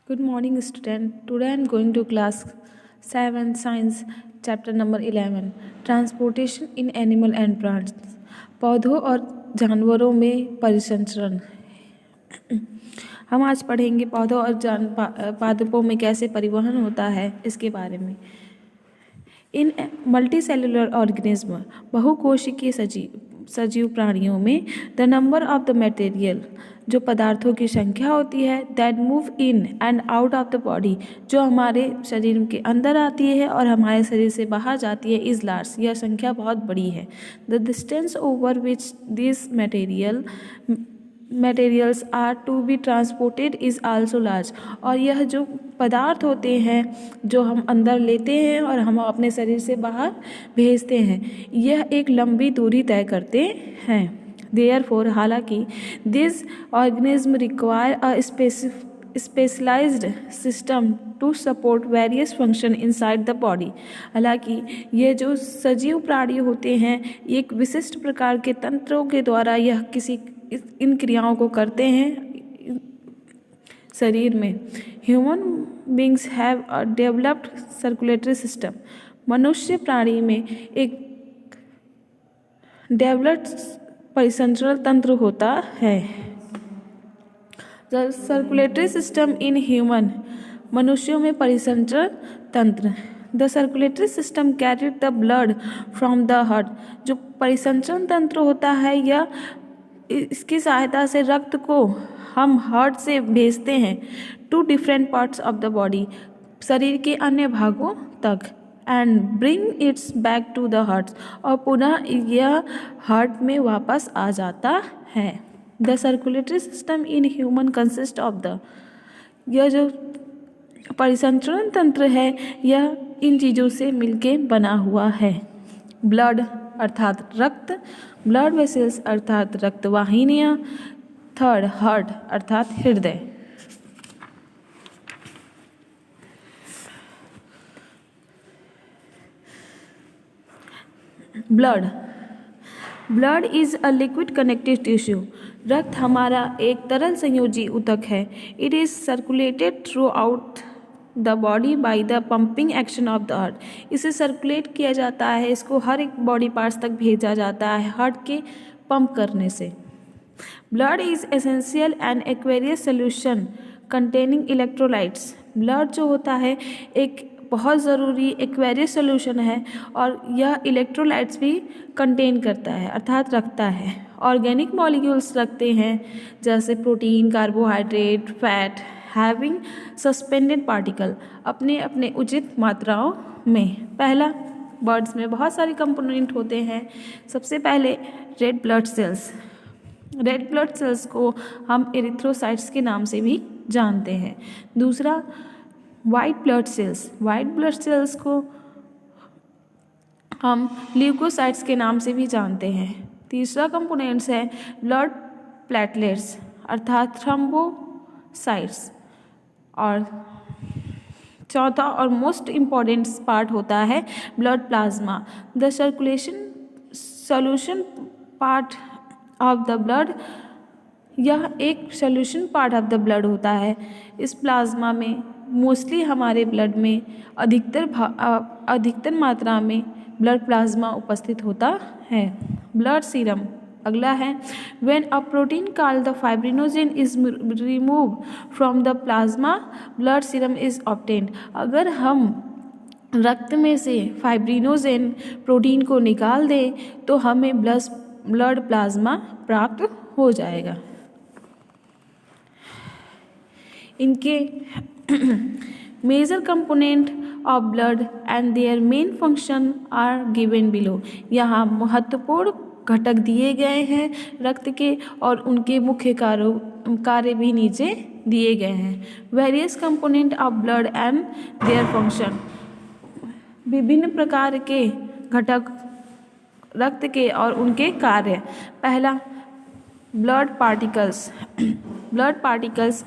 Good morning, student. Today I am going to class 7 Science, chapter number 11 Transportation in Animal and Plants. पौधों और जानवरों में परिसंचरण। हम आज पढ़ेंगे पौधों और पादपों में कैसे परिवहन होता है इसके बारे में। इन मल्टीसेलुलर ऑर्गेनिज्म बहुकोशिकीय सजीव प्राणियों में the number of the material जो पदार्थों की संख्या होती है that move in and out of the body जो हमारे शरीर के अंदर आती है और हमारे शरीर से बाहर जाती है इज लार्ज, यह संख्या बहुत बड़ी है। The distance over which this materials are to be transported is also large, और यह जो पदार्थ होते हैं जो हम अंदर लेते हैं और हम अपने शरीर से बाहर भेजते हैं, यह एक लंबी दूरी तय करते हैं। देयरफॉर हालांकि this organism require a specialised system to support various function inside the body, हालांकि ये जो सजीव प्राणी होते हैं एक विशिष्ट प्रकार के तंत्रों के द्वारा यह इन क्रियाओं को करते हैं शरीर में। Human beings have a developed circulatory system, मनुष्य प्राणी में एक डेवलप्ड परिसंचरण तंत्र होता है। The circulatory system in human, मनुष्यों में परिसंचरण तंत्र। The circulatory system carried the blood from the heart, जो परिसंचरण तंत्र होता है यह इसकी सहायता से रक्त को हम हार्ट से भेजते हैं to different parts of the body, शरीर के अन्य भागों तक, and bring its back to the heart, और पुनः यह हार्ट में वापस आ जाता है। The circulatory system in human consist of the, यह जो परिसंचरण तंत्र है यह इन चीज़ों से मिलके बना हुआ है। ब्लड अर्थात रक्त, ब्लड वेसल्स अर्थात रक्तवाहिनियाँ, थर्ड हार्ट अर्थात हृदय। Blood is a liquid connective tissue, रक्त हमारा एक तरल संयोजी ऊतक है। It is circulated through out the body by the pumping action of the heart, इसे सर्कुलेट किया जाता है, इसको हर एक बॉडी पार्ट्स तक भेजा जाता है हार्ट के पंप करने से। Blood is essential and Aquarius solution containing electrolytes, blood जो होता है एक बहुत ज़रूरी एक्वेरियस सोल्यूशन है और यह इलेक्ट्रोलाइट्स भी कंटेन करता है अर्थात रखता है। ऑर्गेनिक मॉलिक्यूल्स रखते हैं जैसे protein, carbohydrate, fat having suspended particle अपने अपने उचित मात्राओं में। पहला, बर्ड्स में बहुत सारे कंपोनेंट होते हैं। सबसे पहले red blood sales, red blood sales को हम एरिथ्रोसाइट्स के नाम से भी जानते हैं। दूसरा, white blood sales, white blood sales को हम ल्यूकोसाइट्स के नाम से भी जानते हैं। तीसरा कंपोनेंट्स है ब्लड प्लेटलेट्स अर्थात थ्रोम्बोसाइट्स, और चौथा और मोस्ट इम्पॉर्टेंट पार्ट होता है blood plasma, the solution part of the blood, यह एक solution part of the blood होता है। इस प्लाज्मा में मोस्टली हमारे ब्लड में अधिकतर मात्रा में ब्लड प्लाज्मा उपस्थित होता है। ब्लड सीरम अगला है, when a protein called the fibrinogen is remove from the plasma blood serum is obtained, अगर हम रक्त में से फाइब्रिनोजेन प्रोटीन को निकाल दें तो हमें ब्लड प्लाज्मा प्राप्त हो जाएगा। इनके major component of blood and their main function are given below, यहाँ महत्वपूर्ण घटक दिए गए हैं रक्त के और उनके मुख्य कार्य भी नीचे दिए गए हैं। Various component of blood and their function, विभिन्न प्रकार के घटक रक्त के और उनके कार्य। पहला, blood particles, blood particles,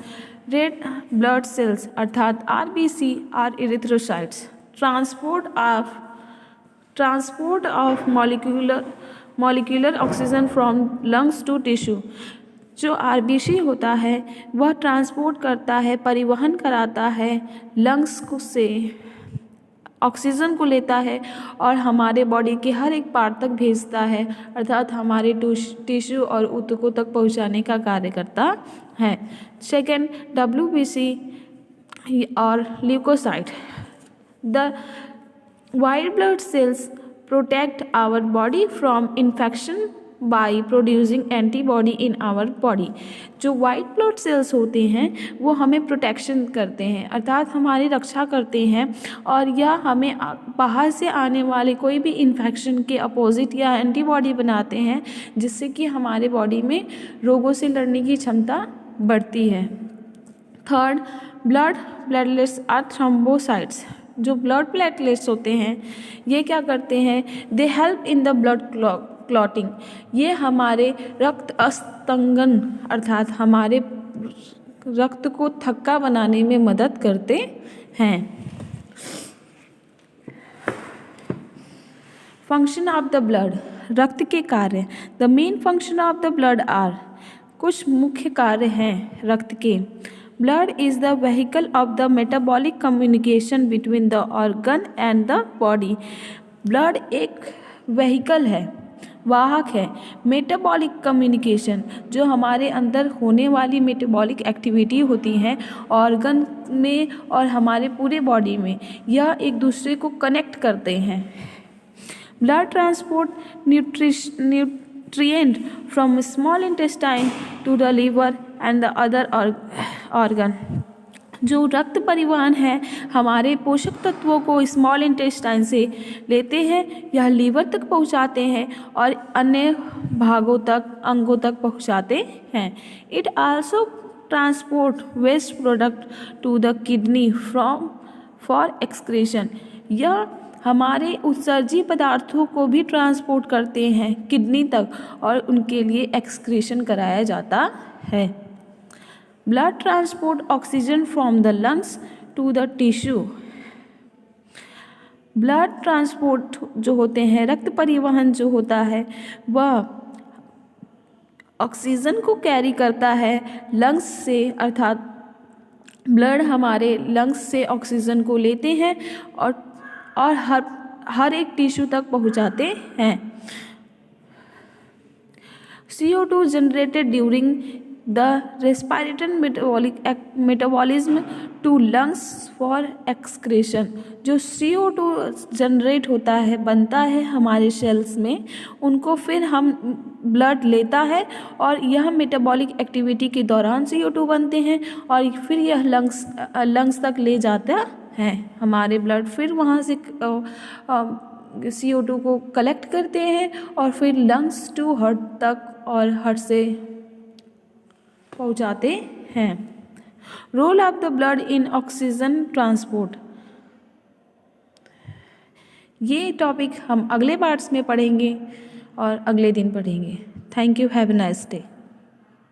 red blood cells अर्थात आरबीसी और erythrocytes, transport of molecular oxygen from lungs to tissue, जो आरबीसी होता है वह ट्रांसपोर्ट करता है, परिवहन कराता है लंग्स को से ऑक्सीजन को लेता है और हमारे बॉडी के हर एक पार्ट तक भेजता है, अर्थात हमारे टिश्यू और ऊतकों तक पहुंचाने का कार्य करता है। सेकेंड, डब्ल्यूबीसी और leukocyte. The white blood cells protect our body from infection by producing antibody in our body. जो वाइट ब्लड सेल्स होते हैं वो हमें प्रोटेक्शन करते हैं, अर्थात हमारी रक्षा करते हैं और यह हमें बाहर से आने वाले कोई भी इन्फेक्शन के अपोजिट या एंटीबॉडी बनाते हैं, जिससे कि हमारे बॉडी में रोगों से लड़ने की क्षमता बढ़ती है। Third, blood platelets or thrombocytes. जो ब्लड प्लेटलेट्स होते हैं ये क्या करते हैं, they help in the blood clotting. ये हमारे रक्त अस्तंगन अर्थात हमारे रक्त को थक्का बनाने में मदद करते हैं। फंक्शन ऑफ द ब्लड, रक्त के कार्य। The main function of the blood are, कुछ मुख्य कार्य हैं रक्त के। Blood is the vehicle of the metabolic communication between the organ and the body. Blood एक व्हीकल है, वाहक है, मेटाबॉलिक कम्युनिकेशन, जो हमारे अंदर होने वाली मेटाबॉलिक एक्टिविटी होती हैं ऑर्गन में और हमारे पूरे बॉडी में, यह एक दूसरे को कनेक्ट करते हैं। Blood transport nutrient from small intestine to the liver and the other organ। जो रक्त परिवहन है हमारे पोषक तत्वों को स्मॉल इंटेस्टाइन से लेते हैं, यह लीवर तक पहुंचाते हैं और अन्य भागों तक, अंगों तक पहुंचाते हैं। It also transport waste product to the kidney for excretion. यह हमारे उत्सर्जी पदार्थों को भी ट्रांसपोर्ट करते हैं किडनी तक और उनके लिए एक्सक्रीशन कराया जाता है। Blood transport oxygen from the lungs to the tissue. Blood transport जो होते हैं, रक्त परिवहन जो होता है वह ऑक्सीजन को कैरी करता है लंग्स से, अर्थात ब्लड हमारे लंग्स से ऑक्सीजन को लेते हैं और हर एक टिश्यू तक पहुंचाते हैं। CO2 generated during the respiratory metabolism to lungs for excretion. जो CO2 जनरेट होता है, बनता है हमारे सेल्स में, उनको फिर हम ब्लड लेता है और यह मेटाबॉलिक एक्टिविटी के दौरान CO2 बनते हैं और फिर यह लंग्स तक ले जाता है। हमारे ब्लड फिर वहाँ से CO2 को कलेक्ट करते हैं और फिर लंग्स टू हार्ट तक और हार्ट से पहुँचाते हैं। Role of the blood in oxygen transport. ये टॉपिक हम अगले पार्ट्स में पढ़ेंगे और अगले दिन पढ़ेंगे। Thank you, have a nice day.